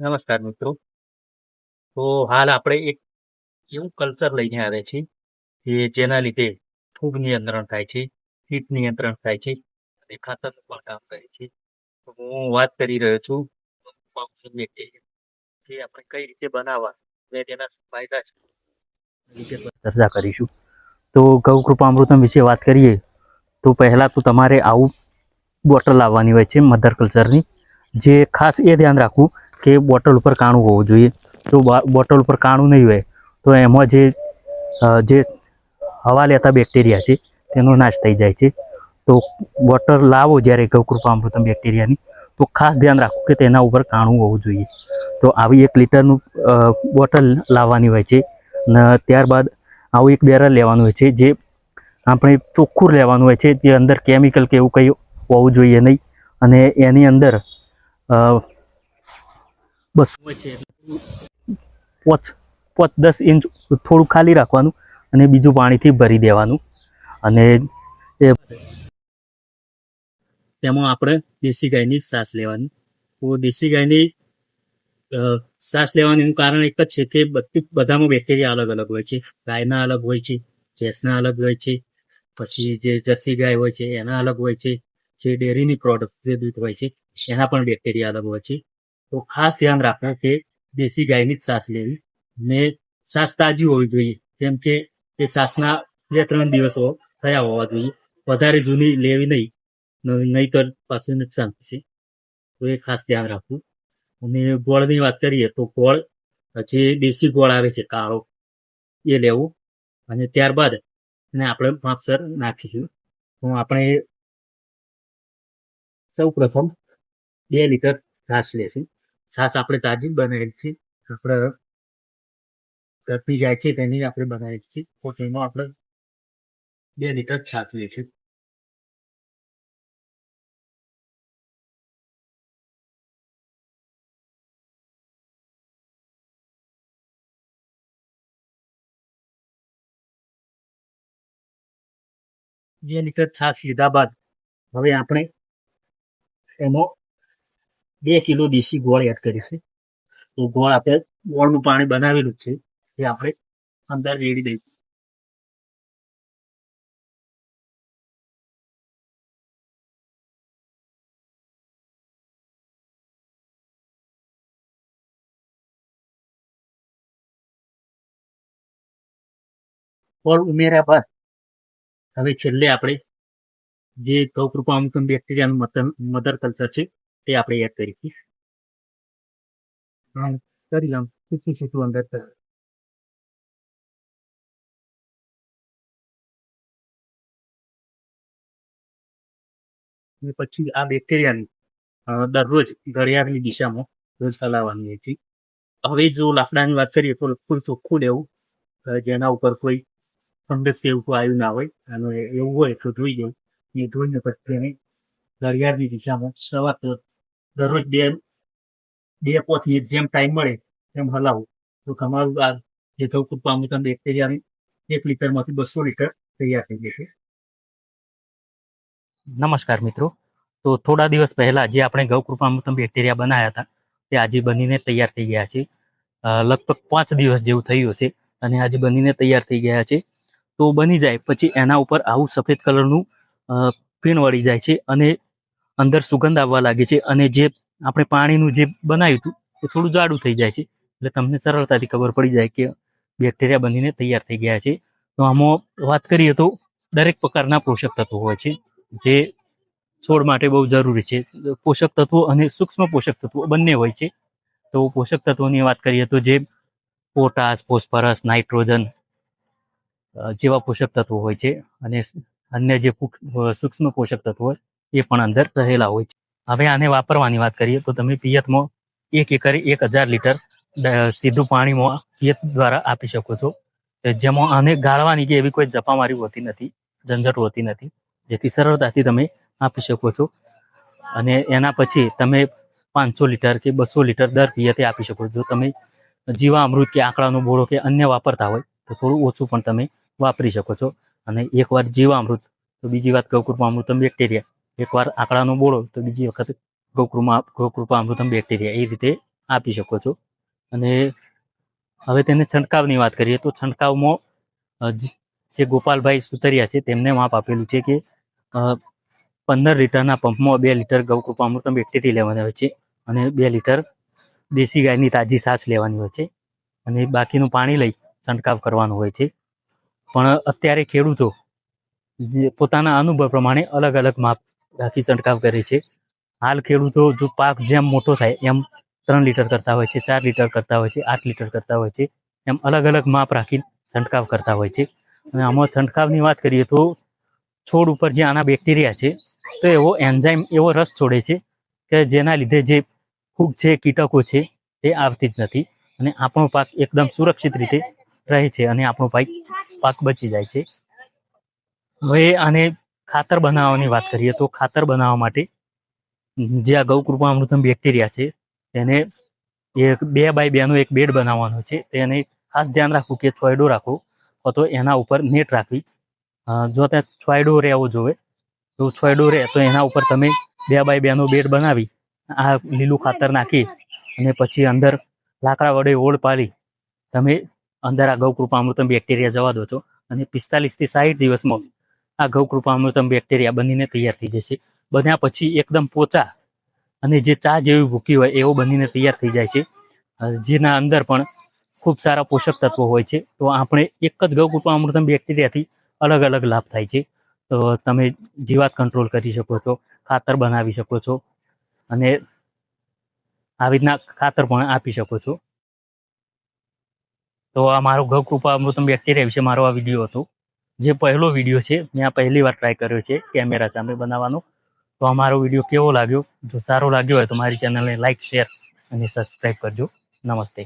નમસ્કાર મિત્રો. તો હાલ આપણે એક એવું કલ્ચર લઈને આવ્યા છીએ કે જેના લીધે ફૂગ નિયંત્રણ થાય છે, કીટ નિયંત્રણ થાય છે અને ખાતરનું પણ કામ કરે છે. તો હું વાત કરી રહ્યો છું બેક્ટેરિયા, જે આપણે કઈ રીતે બનાવવા અને તેના ફાયદા છે ચર્ચા કરીશું. તો ગૌકૃપામૃતમ વિશે વાત કરીએ તો પહેલાં તો તમારે આવું બોટલ લાવવાની હોય છે મધર કલ્ચરની, જે ખાસ એ ધ્યાન રાખવું કે બોટલ ઉપર કાણું હોવું જોઈએ. જો બોટલ ઉપર કાણું નહીં હોય તો એમાં જે હવા લેતા બેક્ટેરિયા છે તેનો નાશ થઈ જાય છે. તો બોટલ લાવો જ્યારે ગૌકૃપામૃતમ બેક્ટેરિયાની, તો ખાસ ધ્યાન રાખવું કે તેના ઉપર કાણું હોવું જોઈએ. તો આવી 1 લીટરનું બોટલ લાવવાની હોય છે અને ત્યારબાદ આવું એક બેરલ લેવાનું હોય છે, જે આપણે ચોખ્ખું લેવાનું હોય છે, તે અંદર કેમિકલ કે એવું કંઈ હોવું જોઈએ નહીં. અને એની અંદર બસ હોય છે 5-10 ઇંચ થોડું ખાલી રાખવાનું અને બીજું પાણીથી ભરી દેવાનું. અને તેમાં આપણે દેશી ગાયની છાશ લેવાની. તો દેશી ગાયની છાશ લેવાનું કારણ એક જ છે કે બધામાં બેક્ટેરિયા અલગ અલગ હોય છે. ગાયના અલગ હોય છે, ભેંસના અલગ હોય છે, પછી જે જર્સી ગાય હોય છે એના અલગ હોય છે, જે ડેરીની પ્રોડક્ટ જે દૂધ હોય છે એના પણ બેક્ટેરિયા અલગ હોય છે. તો ખાસ ધ્યાન રાખવું કે દેશી ગાયની જ છાશ લેવી ને છાશ તાજી હોવી જોઈએ, કેમ કે એ છાશના 2-3 દિવસો થયા હોવા જોઈએ. વધારે જૂની લેવી નહીં તો પાછું નુકસાન થશે. તો એ ખાસ ધ્યાન રાખવું. અને ગોળની વાત કરીએ તો ગોળ, જે દેશી ગોળ આવે છે કાળો, એ લેવું અને ત્યારબાદ એને આપણે માપસર નાખીશું. તો આપણે સૌ પ્રથમ 2 લીટર છાશ લેશું. છાશ આપણે તાજી જ બનાવેલી છે, આપણે ઘરથી જાય છે તેની આપણે બનાવેલી છે. તો તેમાં આપણે 2 લીટર છાશ લઈશું. બે લીટર છાશ લીધા બાદ હવે આપણે એમાં 2 કિલો દેશી ગોળ એડ કરીશું. તો ગોળ આપણે ગોળનું પાણી બનાવેલું છે એ આપણે અંદર રેડી દઈશું. ગોળ ઉમેર્યા બાદ હવે છેલ્લે આપણે જે ગૌકૃપામૃતમ બેક્ટેરિયાનું મધર કલ્ચર છે તે આપણે એડ કરીશું. કરી લઉં સીધું અંદર પછી આ બેક્ટેરિયાની દરરોજ ઘડિયાળની દિશામાં રોજ ફેલાવવાની હોય છે. હવે જો લાકડાની વાત કરીએ તો ફૂલ ચોખ્ખું લેવું, જેના ઉપર કોઈ ફંગસ કે એવું આવ્યું ના હોય. અને એવું હોય તો ધોઈ દઉં. એ ધોઈને પછી એને ઘડિયાળની દિશામાં સવાર દરરોજ 2-5 જેમ ટાઈમ મળે તેમ હલાવું. તો તમારું આ જે ગૌકૃપામૃતમ બેક્ટેરિયાની 1 લીટરમાંથી 200 લીટર તૈયાર થઈ જશે. નમસ્કાર મિત્રો. તો થોડા દિવસ પહેલા જે આપણે ગૌકૃપામૃતમ બેક્ટેરિયા બનાવ્યા હતા તે આજે બનીને તૈયાર થઈ ગયા છે. લગભગ 5 દિવસ જેવું થયું હશે અને આજે બનીને તૈયાર થઈ ગયા છે. તો બની જાય પછી એના ઉપર આવું સફેદ કલરનું ફીણ વળી જાય છે અને અંદર સુગંધ આવવા લાગે છે. અને જે આપણે પાણીનું જે બનાવ્યું હતું એ થોડું જાડું થઈ જાય છે, એટલે તમને સરળતાથી ખબર પડી જાય કે બેક્ટેરિયા બનીને તૈયાર થઈ ગયા છે. તો આમાં વાત કરીએ તો દરેક પ્રકારના પોષક તત્વો હોય છે જે છોડ માટે બહુ જરૂરી છે. પોષક તત્વો અને સૂક્ષ્મ પોષક તત્વો બંને હોય છે. તો પોષક તત્વોની વાત કરીએ તો જે પોટાશ, ફોસ્ફરસ, નાઇટ્રોજન જેવા પોષક તત્વો હોય છે અને અન્ય જે સૂક્ષ્મ પોષક તત્વો હોય એ પણ અંદર રહેલા હોય છે. હવે આને વાપરવાની વાત કરીએ તો તમે પિયતમાં 1 એકરે 1000 લીટર સીધું પાણીમાં પિયત દ્વારા આપી શકો છો, જેમાં આને ગાળવાની કે એવી કોઈ જપામારી હોતી નથી, ઝંઝટ હોતી નથી, જેથી સરળતાથી તમે આપી શકો છો. અને એના પછી તમે 500 લીટર કે 200 લીટર દર પિયતે આપી શકો છો. જો તમે જીવામૃત કે આંકડાનો બોળો કે અન્ય વાપરતા હોય તો થોડું ઓછું પણ તમે વાપરી શકો છો. અને એકવાર જીવામૃત તો બીજી વાત ગૌકૃપામૃતમ બેક્ટેરિયા, એકવાર આંકડાનો બોળો તો બીજી વખત ગૌકૃપામૃતમ બેક્ટેરિયા, એ રીતે આપી શકો છો. અને હવે તેને છંટકાવની વાત કરીએ તો છંટકાવમાં જે ગોપાલભાઈ સુતરિયા છે તેમને માપ આપેલું છે કે 15 લીટરના પંપમાં 2 લીટર ગૌકૃપામૃતમ બેક્ટેરિયા લેવાની હોય છે અને 2 લીટર દેશી ગાયની તાજી છાશ લેવાની હોય છે અને બાકીનું પાણી લઈ છંટકાવ કરવાનો હોય છે. પણ અત્યારે ખેડૂતો જે પોતાના અનુભવ પ્રમાણે અલગ અલગ માપ રાખી છંટકાવ કરે છે. હાલ ખેડૂતો જો પાક જેમ મોટો થાય એમ 3 લીટર કરતા હોય છે, 4 લીટર કરતા હોય છે, 8 લીટર કરતા હોય છે, એમ અલગ અલગ માપ રાખીને છંટકાવ કરતા હોય છે. અને આમાં છંટકાવની વાત કરીએ તો છોડ ઉપર જે આના બેક્ટેરિયા છે તો એવો એન્ઝાઇમ એવો રસ છોડે છે કે જેના લીધે જે ફૂગ છે, કીટકો છે તે આવતી જ નથી અને આપણો પાક એકદમ સુરક્ષિત રીતે રહે છે અને આપણો પાક બચી જાય છે. હવે આને ખાતર બનાવવાની વાત કરીએ તો ખાતર બનાવવા માટે જે આ ગૌકૃપામૃતમ બેક્ટેરિયા છે તેને 2x2 નો એક બેડ બનાવવાનો છે. તેને ખાસ ધ્યાન રાખવું કે છોયડો રાખવો અથવા તો એના ઉપર નેટ રાખવી. જો ત્યાં છોયડો રહેવો જોઈએ તો છોયડો રહે તો એના ઉપર તમે 2x2 નો બેડ બનાવી આ લીલું ખાતર નાખી અને પછી અંદર લાકડા વડે ઓળ પાડી તમે અંદર આ ગૌકૃપામૃતમ બેક્ટેરિયા જવા દો છો અને 45 થી 60 દિવસમાં આ ગૌકૃપામૃતમ બેક્ટેરિયા બનીને તૈયાર થઈ જશે. બન્યા પછી એકદમ પોચા અને જે ચા જેવી ભૂકી હોય એવો બનીને તૈયાર થઈ જાય છે, જેના અંદર પણ ખૂબ સારા પોષક તત્વો હોય છે. તો આપણે એક જ ગૌકૃપામૃતમ બેક્ટેરિયાથી અલગ અલગ લાભ થાય છે. તો તમે જીવાત કંટ્રોલ કરી શકો છો, ખાતર બનાવી શકો છો અને આવી રીતના ખાતર પણ આપી શકો છો. તો આ મારો ગૌકૃપામૃતમ બેક્ટેરિયા વિશે મારો આ વિડીયો હતો. જે પહેલો વિડીયો છે, મેં આ પહેલી વાર ટ્રાય કર્યો છે કેમેરા સામે બનાવવાનો. તો આ મારો વિડીયો કેવો લાગ્યો? જો સારો લાગ્યો હોય તો મારી ચેનલને લાઈક, શેર અને સબસ્ક્રાઈબ કરજો. નમસ્તે.